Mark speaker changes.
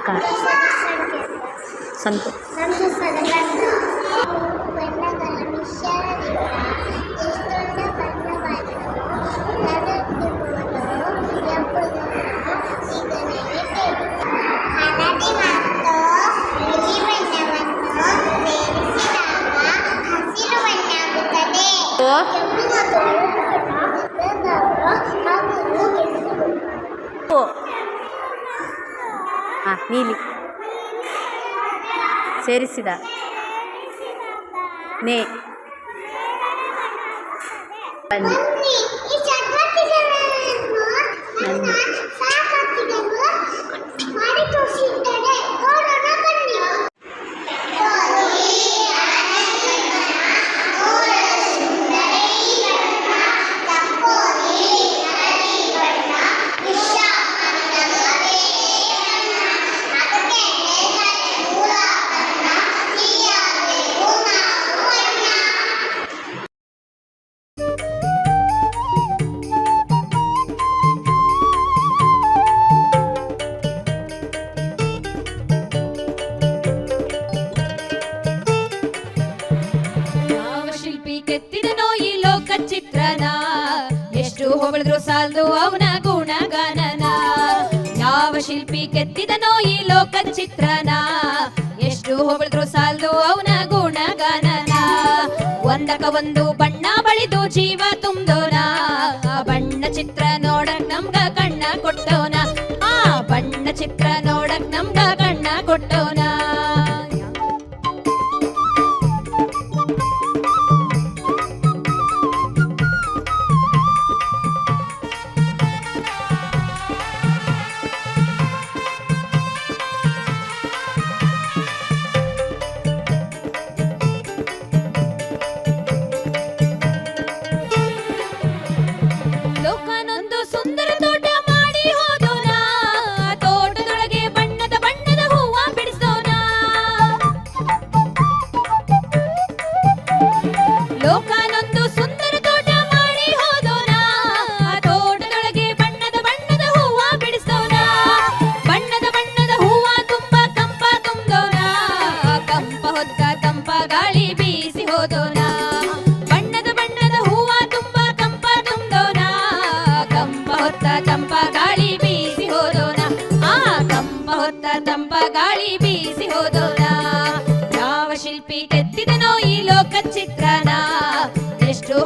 Speaker 1: ಅಕ್ಕ ಸಂತು ನೀಲಿ ಸೇರಿಸಿದ ನೇ ಬನ್ನಿ
Speaker 2: ಹೊಗಳಿದ್ರು ಸಾಲ್ದು ಅವನ ಗುಣಗಾನನ ಯಾವ ಶಿಲ್ಪಿ ಕೆತ್ತಿದನೋ ಈ ಲೋಕ ಚಿತ್ರನ ಎಷ್ಟು ಹೊಗಳಿದ್ರು ಸಾಲ್ದು ಅವನ ಗುಣಗಾನನ ಒಂದಕ ಒಂದು ಬಣ್ಣ ಬಳಿದು ಜೀವ ತುಂಬೋನ ಆ ಬಣ್ಣ ಚಿತ್ರ ನೋಡಕ್ ನಮ್ಗ ಕಣ್ಣ ಕೊಟ್ಟೋನ ಆ ಬಣ್ಣ ಚಿತ್ರ ನೋಡಕ್ ನಮ್ಗ ಕಣ್ಣ ಕೊಟ್ಟೋನ ಗಾಳಿ ಬೀಸಿ ಹೋದೋನ ಯಾವ ಶಿಲ್ಪಿ ಕೆತ್ತಿದನೋ ಈ ಲೋಕ ಚಿತ್ರನ ಎಷ್ಟು